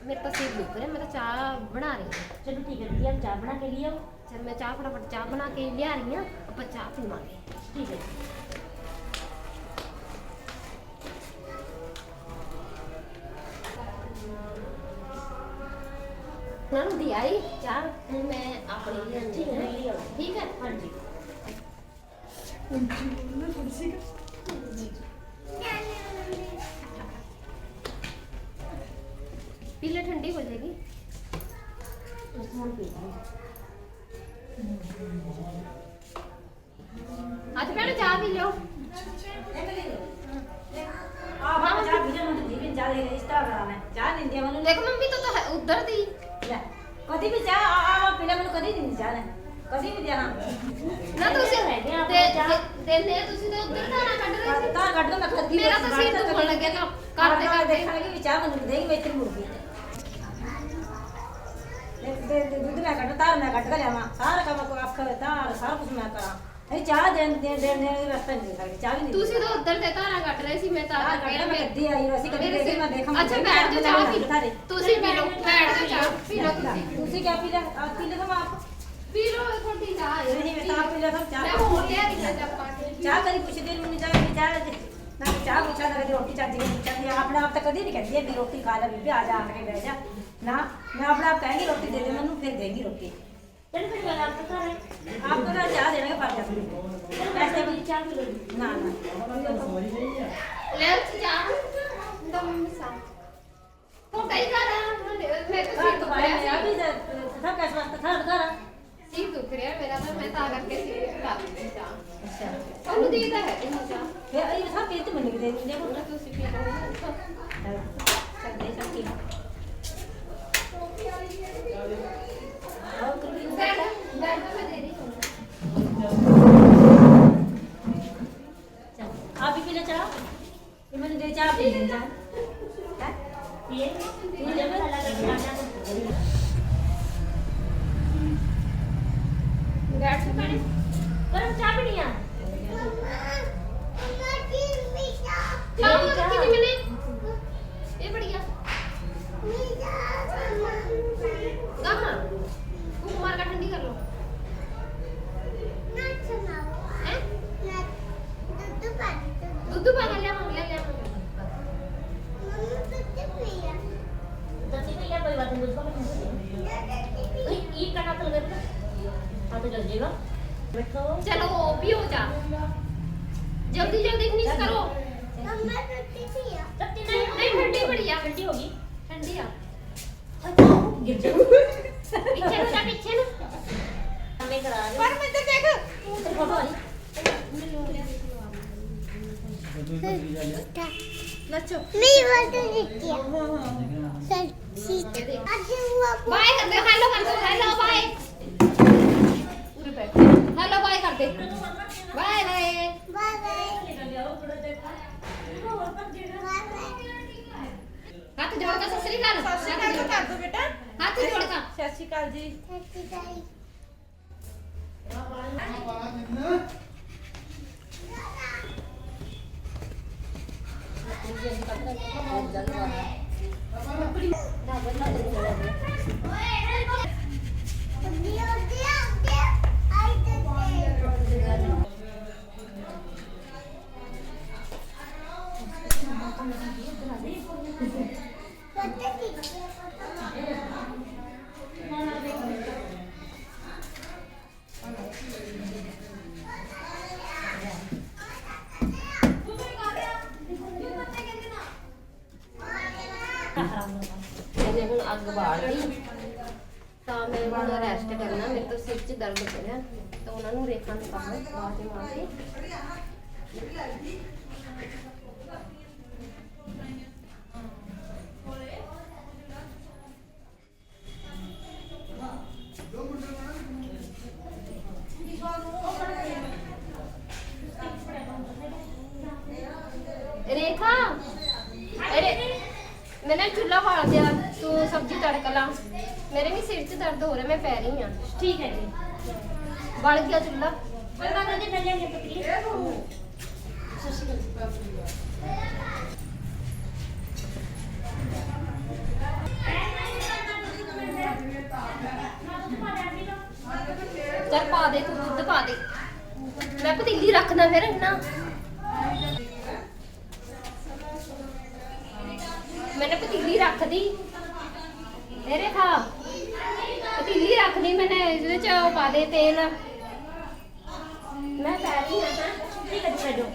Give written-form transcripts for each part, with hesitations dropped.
मेरे तो सिर दुख रहा है, मैं तो चाय बना रही हूँ। चलो ठीक है दीदी, आप चाय बना के लिए आओ। चल मैं चाय फटाफट चाय बना के ले आ रही हूँ, अपन चाय पीवांगे। ठीक है। ननु दी आई चाय, मैं अपने लिए ठीक है ले आओ। ठीक है। हाँ जी। पी ले, ठंडी हो जाएगी। आज मैंने चाय पी लो। देखो मम्मी तो है उधर थी। कभी भी चाह आ पीला मैंने कभी नहीं चाह कभी भी देना ना तो उसे देने तुसी तो उधर था ना कट रही थी। तार कट दो मैं खरीद मेरा तो सिर दुखने लग गया था करते करते। देखा कि भी चाह बन देगी मैं तेरी मुर्गी दे दूध में कट तार में कट गया मां सारा काम को आप कर तार सारा कुछ मैं करा अरे चाह दे रास्ता नहीं देखा चाह भी नहीं तुसी तो उधर थे तारा कट रहे सी मैं तारा कट मैं दी आई वैसे कभी देखी मैं देखा अच्छा बैठ जाओ चाय पी लो। तुसी पी लो, बैठ जाओ चाय पी लो। तुसी क्या पी ले आप पी ले आप पी लो थोड़ी चाय। नहीं मैं ताप पी ले सब चाह मैं हो गया नहीं जब पाके चाह करी कुछ देर में चाह ना चाह पूछा ना रोटी चाची ने पूछा नहीं अपने आप तक कभी नहीं कहती है भी रोटी खा ले भी आ जा आके बैठ जा ना मैं अपने आप कहेंगी रोटी दे दे मैंने फिर देंगी रोटी चल फिर मैं आपको खा रहे आपको ना चाह देने का पड़ जाता पैसे भी चाह पी लो ना ले चाय दम सा तो कई बार मैं तो सिर दुख रहा है अभी सब कैसे वास्ते था घर सिर दुख रहा है मेरा तो मैं ता करके सिर खा ली चाय। अच्छा और दी है चाय फिर ये सब पीते मैंने दे दी देखो तो तुसी पी लो। सब दे सब ठीक और कभी बैठ मैं दे रही हूँ। आप भी पीना चाहो ये मैंने दे चाह पी लेना है ये जब अलग अलग खाना बैठ से पड़े गरम चाह भी नहीं आ खाओ कितनी मैंने ये बढ़िया कहाँ कुमार का ठंडी कर लो हैं दूध पा के ले ले दसी पे या कोई बात नहीं उसको मैं ये करना तो लगे हां तो जल्दी लो बैठो चलो पियो जा जल्दी जल्दी फिनिश करो। सत्ती नहीं ठंडी बढ़िया ठंडी होगी ठंडी आ गिर जाओ पीछे ना हमें करा रहे पर मैं तो देख फोटो आ रही नचो नहीं बोलते देखिए सर बाय कर दे हेलो कर दो हेलो बाय पूरे बैठ हेलो बाय कर दे बाय बाय बाय बाय हाथ जोड़ का सत श्री अकाल कर दो बेटा हाथ जोड़ का सत श्री अकाल जी मैंने ਹੁਣ ਅੱਗ ਬਾਲ ਲਈ ਤਾਂ ਮੈਂ ਹੁਣ ਰੈਸਟ ਕਰਨਾ ਮੇਰੇ ਤੋਂ ਸਿਰ 'ਚ ਦਰਦ ਹੋ ਰਿਹਾ ਤਾਂ ਉਹਨਾਂ ਨੂੰ ਰੇਖਾ ਨੂੰ ਕੰਮ ਬਾਅਦ ਮਾਰ ਕੇ रेखा अरे मैंने चूल्हा बाल दिया तू सब्जी तड़का ला मेरे भी सिर च दर्द हो रहा मैं पै रही हूँ। ठीक है जी बल गया चूल्हा कोई बात नहीं मैं लेंगे पकड़ी ससी ਪਤੀਲੀ ਰੱਖਦਾ ਫਿਰ ਨਾ मैंने पतीली रख दी तेरे खा पतीली रख दी मैंने इसदे च पा दे तेल मैं पै रही हां ठीक है छड्डो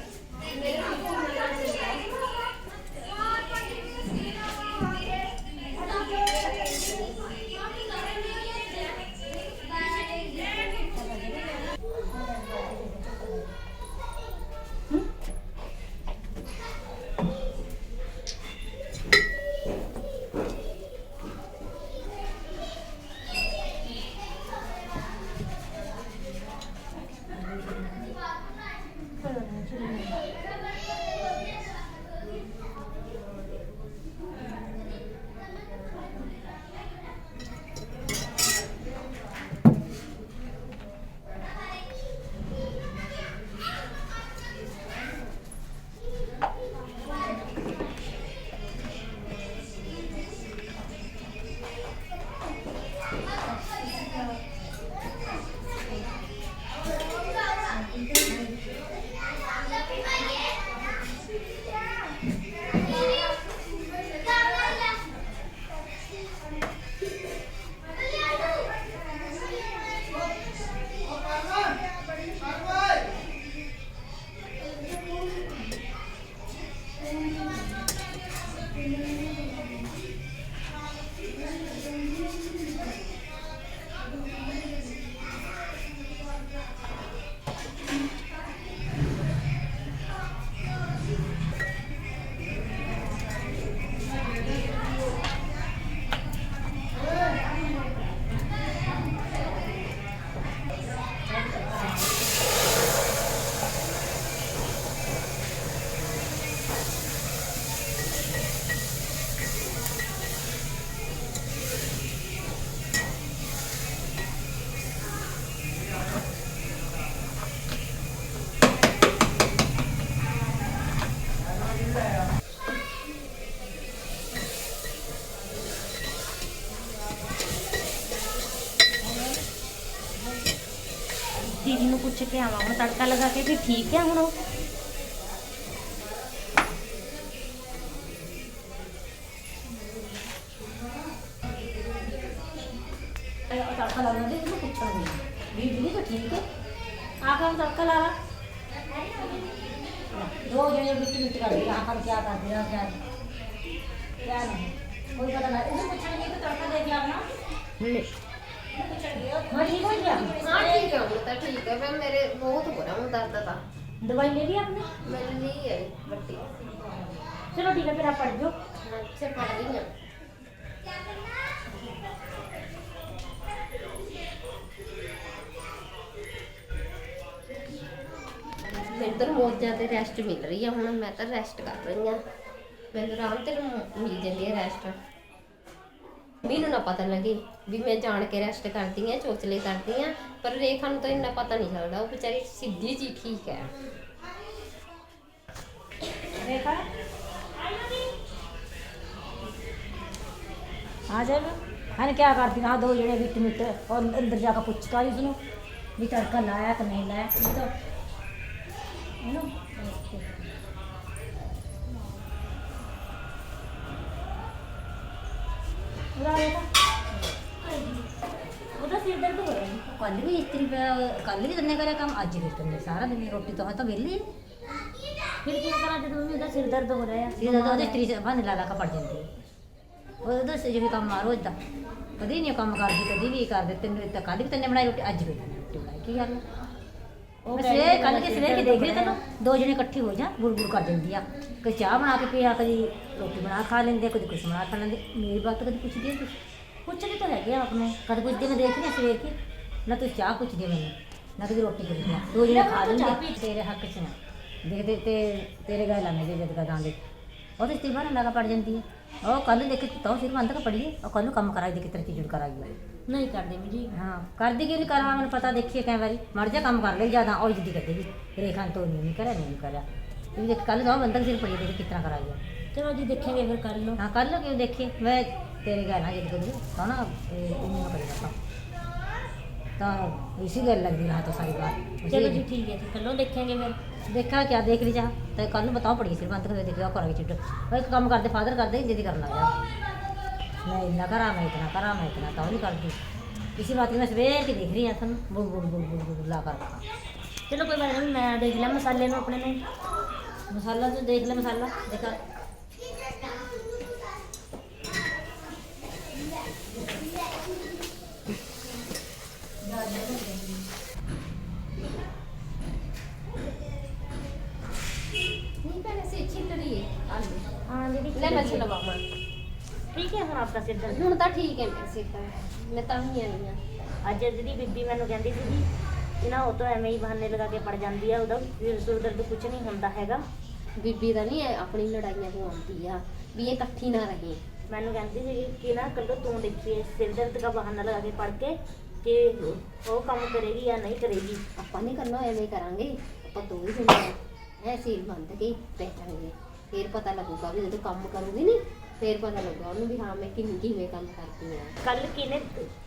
दीदी ਨੂੰ ਪੁੱਛ ਕੇ ਆਵਾਂ ਹੁਣ ਤੜਕਾ ਲਗਾ ਕੇ ਵੀ ਠੀਕ ਹੈ ਹੁਣ ਉਹ ਤੜਕਾ ਲਾਉਣਾ ਦੇ ਇਹਨੂੰ ਪੁੱਛਾਂਗੀ ਵੀ ਦੀਦੀ ਤਾਂ ਠੀਕ ਹੈ ਆ ਕੰਮ ਤੜਕਾ ਲਾ ਲਾ ਦੋ ਜਣੇ ਮਿੱਟ ਕਰ ਦੇ ਆਹ ਕੰਮ ਕੀ ਕਰਦੇ ਆ क्या नहीं कोई पता नहीं इसे पूछेंगे तो तड़का दे दिया अपना हाँ ठीक हो गया हाँ ठीक है तो ठीक है फिर मेरे बहुत हो रहा हूँ दर्द था दवाई ले ली आपने मैंने ली है बट्टी चलो ठीक है फिर आप पढ़ जाओ अच्छे पढ़ रही हैं ਮੈਨੂੰ ਬਹੁਤ ਜ਼ਿਆਦਾ ਰੈਸਟ ਮਿਲ ਰਹੀ ਹੈ ਹੁਣ ਮੈਂ ਤਾਂ ਰੈਸਟ ਕਰ ਰਹੀ ਹਾਂ ਮੈਨੂੰ ਆਰਾਮ ਤੇ ਮਿਲ ਜਾਂਦੀ ਹੈ ਰੈਸਟ ਮੈਨੂੰ ਨਾ ਪਤਾ ਲੱਗੇ ਵੀ ਮੈਂ ਜਾਣ ਕੇ ਰੈਸਟ ਕਰਦੀ ਹਾਂ ਚੋਚਲੇ ਕਰਦੀ ਹਾਂ ਪਰ ਰੇਖਾ ਨੂੰ ਤਾਂ ਇੰਨਾ ਪਤਾ ਨਹੀਂ ਲੱਗਦਾ ਉਹ ਵਿਚਾਰੀ ਸਿੱਧੀ ਜੀ ਠੀਕ ਹੈ रेखा आ जाएगा है क्या करती हाँ दो जने बिट मिट और अंदर जाकर पूछता ही सुनो भी तड़का लाया कि नहीं लाया तो है ना ਉਹਦਾ ਸਿਰ ਦਰਦ ਹੋ ਰਿਹਾ ਕੱਲ ਵੀ ਇਸਤਰੀ ਕੱਲ ਵੀ ਤੰਨੇ ਕਰਿਆ ਕੰਮ ਅੱਜ ਵੀ ਤੰਨੇ ਸਾਰਾ ਦਿਨ ਰੋਟੀ ਤੋਂ ਤਾਂ ਵਿਹਲੀ फिर क्या करा जब मम्मी उधर सिर दर्द हो रहा है सिर दर्द होते स्त्री से बंद ला पड़ जाती है और उधर से जो भी काम मारो इदा कभी नहीं काम करती कभी भी कर देते कल भी तन्ने बनाई रोटी अज भी तन्ने रोटी बनाई की गल सवेर कल के सवेर के देख रहे तेन दो जने इकट्ठे हो जा बुड़ बुड़ कर देंगी कभी चाह बना के पिया कभी रोटी बना खा लेंगे कभी कुछ बना खा लेंगे मेरी बात तो कभी पूछती है पूछते तो है आपने कभी पुछते मैं देख रही सवेर की ना तुम चाह पूछती मैंने ना कभी रोटी पूछती दो जने खा लेंगे तेरे हक च देखते तेरे गए लाने जे जद दांदे और तो इस्तीफा लगा पड़ जाती है और कल देखे तो सिर बंद का पढ़िए और कल काम कराई दे किस तरह चीज कराई नहीं कर दे मुझे हाँ कर दी क्यों नहीं करा मैंने पता देखिए कई बार मर जा काम कर ले ज़्यादा और जिद्दी कर देगी रेखा तो नहीं करा देख कल तो बंदा सिर पढ़िए देखे किस तरह कराई है चलो जी देखेंगे फिर कर लो हाँ कर लो क्यों देखिए मैं तेरे गए ना जिद करूँ तो ना करेगा तो इसी गल लगी रहा तो सारी बात। चलो जी ठीक है जी, कल देखेंगे फिर। देखा क्या देख लीजा तो कल बताओ पड़ी सिर बंद कर देख लो करा चिट्ठ भाई काम करते फादर करते जिद करना यार मैं इतना करा मैं इतना करा मैं इतना तो नहीं करती इसी बात की मैं सवेर की देख रही हूँ बुड़ बुड़ बुड़ बुड़ बुड़ ला कर रखा। चलो कोई बात नहीं, मैं देख लिया मसाले में अपने में। मसाला तो देख ले मसाला देखा नहीं पहले से छिल रही है आलू हाँ दीदी ले मैं छिलवावां ठीक है ਹੁਣ आपका सिर दर्द ਹੁਣ ਤਾਂ ਠੀਕ ਹੈ ਮੇਰੇ ਸਿਰ ਤਾਂ ਮੈਂ ਤਾਂ ਹੀ ਆਈ ਹਾਂ ਅੱਜ ਦੀਦੀ ਬੀਬੀ ਮੈਨੂੰ ਕਹਿੰਦੀ ਸੀ ਜੀ ਕਿ ਨਾ ਉਹ ਤਾਂ ਐਵੇਂ ਹੀ ਬਹਾਨੇ ਲਗਾ ਕੇ ਪੜ ਜਾਂਦੀ ਆ, ਉਹਦਾ ਸਿਰ ਦਰਦ ਕੁਝ ਨਹੀਂ ਹੁੰਦਾ ਹੈਗਾ। ਬੀਬੀ ਦਾ ਨਹੀਂ ਆਪਣੀ ਲੜਾਈਆਂ ਤੋਂ ਆਉਂਦੀ ਆ ਵੀ ਇਹ ਇਕੱਠੀ ਨਾ ਰਹੇ। ਮੈਨੂੰ ਕਹਿੰਦੀ ਸੀ ਕਿ ਨਾ ਕੱਲ੍ਹ ਤੂੰ ਦੇਖੀਏ ਸਿਰ ਦਰਦ ਦਾ ਬਹਾਨਾ ਲਗਾ ਕੇ ਪੜ ਕੇ ਕਿ ਉਹ ਕੰਮ ਕਰੇਗੀ ਜਾਂ ਨਹੀਂ ਕਰੇਗੀ। ਆਪਾਂ ਨਹੀਂ ਕਰਨਾ ਐਵੇਂ ਕਰਾਂਗੇ ਆਪਾਂ ਦੋ ਹੀ ਜਣੇ ਐ ਸੀਲ ਬੰਦ ਕੇ ਬੈਠਾਂਗੇ ਫਿਰ ਪਤਾ ਲੱਗੂਗਾ ਵੀ ਜਦੋਂ ਕੰਮ ਕਰੂਗੀ ਨਹੀਂ ਫਿਰ ਪਤਾ ਲੱਗੂਗਾ ਉਹਨੂੰ ਵੀ ਹਾਂ ਮੈਂ ਕਿਵੇਂ ਕੰਮ ਕਰਦੀ ਆ। ਕੱਲ ਕਿਨੇ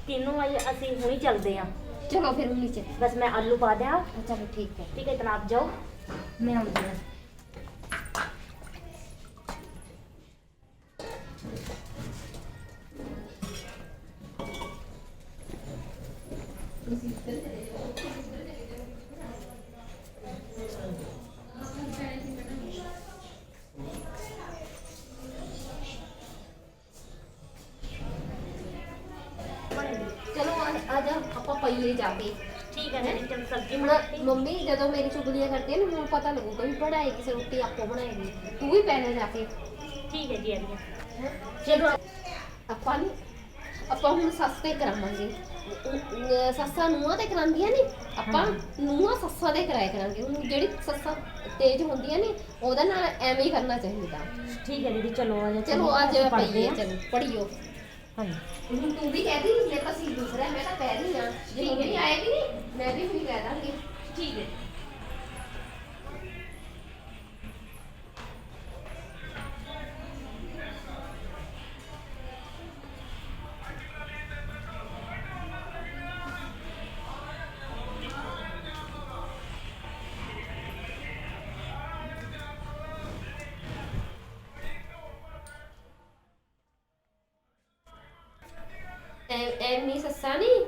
तीनों आई ਅਸੀਂ ਹੁਣੀ ਚੱਲਦੇ ਆ। चलो फिर नीचे बस मैं आलू पा दिया। चलो ठीक है ठीक है इतना आप जाओ मैं आऊँगी बस। चलो आ जा ਆਪਾਂ ਪਈਏ ਜਾ ਕੇ। ठीक है दीदी चल सब्जी ਹੁਣ बनाती। ਮੰਮੀ ਜਦੋਂ ਮੇਰੀ ਚੁਗਲੀਆਂ ਕਰਦੀ ਹੈ ਨਾ ਹੁਣ ਪਤਾ ਲੱਗੂਗਾ ਵੀ ਬਣਾਏਗੀ ਸੇ ਰੋਟੀ ਆਪੋ ਬਣਾਏਗੀ ਤੂੰ ਵੀ ਪੈਣਾ ਜਾ ਕੇ। ठीक है जी आ गया। ਚਲੋ ਆਪਾਂ ਨੀ ਆਪਾਂ ਹੁਣ ਸੱਸ ਤੇ ਕਰਾਵਾਂਗੇ ਸੱਸਾਂ ਨੂੰਹਾਂ ਤੇ ਕਰਾਂਦੀਆਂ ਨੇ ਆਪਾਂ ਨੂੰਹਾਂ ਸੱਸਾਂ ਦੇ ਕਰਾਇਆ ਕਰਾਂਗੇ। ਹੁਣ ਜਿਹੜੀ ਸੱਸਾਂ ਤੇਜ਼ ਹੁੰਦੀਆਂ ਨੇ ਉਹਦੇ ਨਾਲ ਐਵੇਂ ਹੀ ਕਰਨਾ ਚਾਹੀਦਾ। ठीक है दीदी चलो आ जाओ। ਚਲੋ ਅੱਜ पढ़ते ਪਈਏ हैं। ਚਲੋ ਪੜੀਓ। हाँ जी ਹੁਣ ਤੂੰ ਵੀ ਕਹਿ ਦੀ ਮੇਰੇ ਪਾਸ ਹੀ ਦੂਸਰਾ ਮੈਂ ਤਾਂ ਕਹਿ ਰਹੀ ਹਾਂ ਜੇ ਠੀਕ ਹੈ। ਮੰਮੀ ਆਏਗੀ ਨਹੀਂ ਮੈਂ ਵੀ ਕਹਿ ਦਾਂਗੀ। ठीक है। ਐਵੇਂ ਸੱਸਾਂ ਨਹੀਂ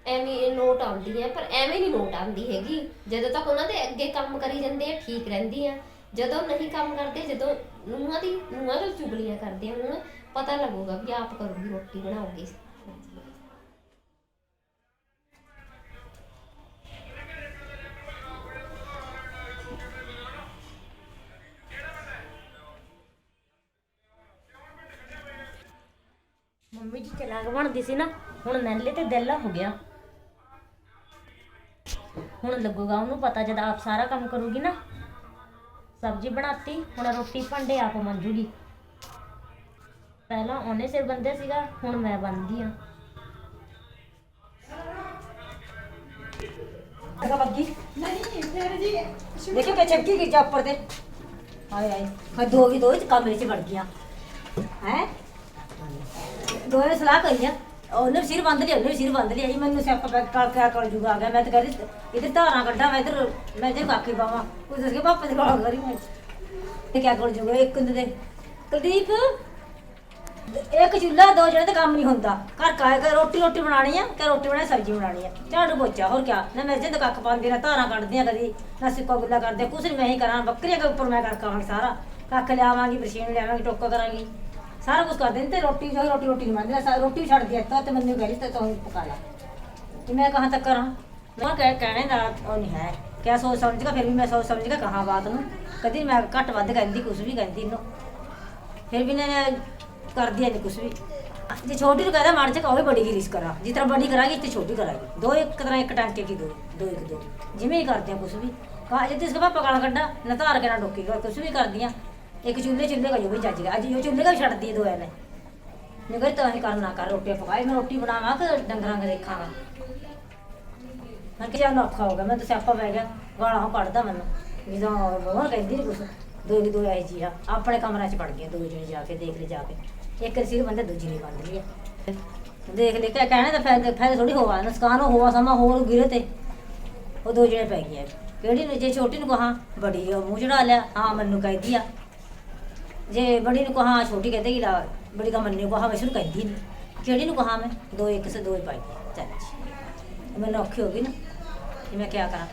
ਐਵੇਂ ਨੋਟ ਆਉਂਦੀ ਹੈ ਪਰ ਐਵੇਂ ਨਹੀਂ ਨੋਟ ਆਉਂਦੀ ਹੈਗੀ। ਜਦੋਂ ਤੱਕ ਉਹਨਾਂ ਦੇ ਅੱਗੇ ਕੰਮ ਕਰੀ ਜਾਂਦੇ ਆ ਠੀਕ ਰਹਿੰਦੀ ਆ, ਜਦੋਂ ਨਹੀਂ ਕੰਮ ਕਰਦੇ ਜਦੋਂ ਨੂੰਹਾਂ ਨਾਲ ਚੁਗਲੀਆਂ ਕਰਦੇ ਆ ਹੁਣ ਪਤਾ ਲੱਗੂਗਾ ਵੀ ਆਪ ਕਰੂਗੀ ਰੋਟੀ ਬਣਾਉਗੀ। ਮੰਮੀ ਜੀ ਚਲਾਕ ਬਣਦੀ ਸੀ ਨਾ ਹੁਣ ਨੈਲੇ ਤੇ ਦਿਲ ਹੋ ਗਿਆ। ਹੁਣ ਲੱਗੂਗਾ ਉਹਨੂੰ ਪਤਾ ਜਦ ਆਪ ਸਾਰਾ ਕੰਮ ਕਰੂਗੀ ਨਾ। ਸਬਜ਼ੀ ਬਣਾਤੀ ਹੁਣ ਰੋਟੀ ਭਾਂਡੇ ਆਪ ਮੰਜੂਗੀ। ਪਹਿਲਾਂ ਉਹਨੇ ਸਿਰ ਬੰਦੇ ਸੀਗਾ ਹੁਣ ਮੈਂ ਬੰਨਦੀ ਆ। बग्गी देखिए मैं चमकी गिर जा ऊपर से हाय हाय हाय दो ही कमरे च बढ़ गया हैं दो ने सलाह करी ਉਹਨੇ ਸਿਰ ਬੰਦ ਲਿਆ ਉਹਨੇ ਸਿਰ ਬੰਦ ਲਿਆ ਜੀ ਮੈਨੂੰ ਸਿਆਪਾ ਬੈਗ ਕਾਲ ਕਿਆ ਕਰ ਜੂਗਾ ਆ ਗਿਆ ਮੈਂ ਤਾਂ ਕਹਿੰਦੀ ਇਧਰ ਧਾਰਾਂ ਕੱਢਾਂ ਮੈਂ ਇਧਰ ਕਾਕੀ ਪਾਵਾਂ ਕੋਈ ਦੱਸ ਕੇ ਪਾਪੇ ਦੇ ਕੋਲ ਕਰੀ ਮੈਂ ਤੇ ਕਿਆ ਕਰ ਜੂਗਾ ਇੱਕ ਦੇ ਕੁਲਦੀਪ ਇੱਕ ਚੁੱਲ੍ਹਾ ਦੋ ਜਣੇ ਤੇ ਕੰਮ ਨਹੀਂ ਹੁੰਦਾ ਘਰ ਕਾਇ ਕਰ ਰੋਟੀ ਬਣਾਣੀ ਆ ਕਿ ਰੋਟੀ ਬਣਾਣੀ ਸਬਜ਼ੀ ਬਣਾਣੀ ਆ ਝਾੜੂ ਪੋਚਾ ਹੋਰ ਕਿਆ ਨਾ ਮੈਂ ਜਿੰਦ ਕੱਖ ਪਾਉਂਦੀ ਨਾ ਧਾਰਾਂ ਕੱਢਦੀਆਂ ਕਦੀ ਨਾ ਸਿੱਕਾ ਗੁੱਲਾ ਕਰਦੇ ਕੁਛ ਨਹੀਂ ਮੈਂ ਹੀ ਕਰਾਂ ਬੱਕਰੀਆਂ ਦੇ ਉੱਪਰ ਮੈਂ ਕਰਾਂਗੀ ਸਾਰਾ ਕੱਖ ਲਿਆਵਾਂਗੀ ਬਰਸ਼ੀਨ ਲਿਆਵਾਂਗੀ ਟੋਕਾ ਕਰਾਂਗੀ ਸਾਰਾ ਕੁਝ ਕਰ ਦਿੰਦੇ ਤੇ ਰੋਟੀ ਨਹੀਂ ਮੰਨਦੀ ਰੋਟੀ ਵੀ ਛੱਡ ਦਿਆ ਤਾਂ ਮੈਨੂੰ ਕਹਿ ਰਹੀ ਤੇ ਤੂੰ ਪਕਾ ਲਾ ਕਿ ਮੈਂ ਕਹਾਂ ਤੱਕ ਕਰਾਂ ਮੈਂ ਕਹਿਣੇ ਦਾ ਉਹ ਨਹੀਂ ਹੈ ਕਿਆ ਸੋਚ ਸਮਝ ਕੇ ਫਿਰ ਵੀ ਮੈਂ ਸੋਚ ਸਮਝ ਕੇ ਕਹਾਂ ਬਾਤ ਨੂੰ ਕਦੀ ਮੈਂ ਘੱਟ ਵੱਧ ਕਹਿੰਦੀ ਕੁਛ ਵੀ ਕਹਿੰਦੀ ਇਹਨੂੰ ਫਿਰ ਵੀ ਨੇ ਕਰਦੀ ਨਹੀਂ ਕੁਛ ਵੀ ਜੇ ਛੋਟੀ ਨੂੰ ਕਹਦਾ ਮਾਰ ਚ ਕਹੋ ਬੜੀ ਕੀ ਰੀਸ ਕਰਾ ਜਿਸ ਤਰ੍ਹਾਂ ਬੜੀ ਕਰਾਂਗੀ ਤੇ ਛੋਟੀ ਕਰਾਂਗੀ ਦੋ ਇੱਕ ਤਰ੍ਹਾਂ ਇੱਕ ਟਾਂਕੇ ਕੀ ਦੋ ਜਿਵੇਂ ਹੀ ਕਰਦੇ ਆ ਕੁਛ ਵੀ ਕਹਾ ਜੇ ਤੇ ਪਾਪਾ ਗਾਲਾਂ ਕੱਢਾ ਨਾ ਧਾਰ ਕੇ ਨਾ ਡੋਕੀ ਕੁਛ ਵੀ ਕਰਦੀਆਂ ਇੱਕ ਚੁੱਲ੍ਹੇ ਕਾ ਜੋ ਵੀ ਚੱਜ ਗਿਆ ਅੱਜ ਉਹ ਚੁੱਲ੍ਹੇ ਕਾ ਵੀ ਛੱਡਦੀ ਦੋ ਐਨੇ ਨਹੀਂ ਕਹੀ ਤਾਂ ਅਸੀਂ ਕਰਨਾ ਕਰ ਰੋਟੀ ਪਕਾਈ ਮੈਂ ਰੋਟੀ ਬਣਾਵਾਂ ਕਿ ਡੰਗਰਾਂ ਕੇ ਦੇਖਾਂਗਾ ਮੈਂ ਕਿਹਾ ਨਾ ਔਖਾ ਹੋ ਗਿਆ ਮੈਂ ਤਾਂ ਸਿਆਪਾ ਪੈ ਗਿਆ ਗਾਲਾਂ ਉਹ ਕੱਢਦਾ ਮੈਨੂੰ ਜਦੋਂ ਉਹ ਕਹਿੰਦੀ ਨਹੀਂ ਕੁਛ ਦੋ ਆਈ ਜੀ ਆ ਆਪਣੇ ਕਮਰੇ 'ਚ ਵੜ ਗਈਆਂ ਦੋ ਜਣੇ ਜਾ ਕੇ ਦੇਖ ਲੈ ਜਾ ਕੇ ਇੱਕ ਸਿਰ ਬੰਦੇ ਦੂਜੀ ਨਹੀਂ ਬੰਦ ਲਈ ਦੇਖ ਲੈ ਕੇ ਕਹਿਣਾ ਤਾਂ ਫਾਇਦਾ ਥੋੜੀ ਹੋਵਾ, ਨੁਕਸਾਨ ਹੋਵਾ ਸਮਾਂ ਹੋਰ ਗਿਰੇ ਤੇ ਉਹ ਦੋ ਜਣੇ ਪੈ ਗਏ। ਕਿਹੜੀ ਨੂੰ ਜੇ ਛੋਟੀ ਨੂੰ ਕਹਾ ਬੜੀ ਉਹ ਮੂੰਹ ਚੜਾ ਲਿਆ, ਹਾਂ ਮੈਨੂੰ ਕਹਿੰਦੀ ਆ। ਜੇ ਬੜੀ ਨੂੰ ਕਹਾ ਛੋਟੀ ਕਹਿੰਦੇ ਕਿ ਲਾ ਬੜੀ का ਮੰਨੀ ਕਹਾ ਮੈਂ ਸ਼ੁਰੂ ਕਹਿੰਦੀ ਨਹੀਂ। ਕਿਹੜੀ ਨੂੰ ਕਹਾ ਮੈਂ ਦੋ ਇੱਕ ਸੇ ਦੋ ਹੀ ਪਾਈ ਚੱਲ ਮੈਨੂੰ ਔਖੀ ਹੋ ਗਈ ਨਾ ਕਿ ਮੈਂ ਕਿਆ ਕਰਾਂ।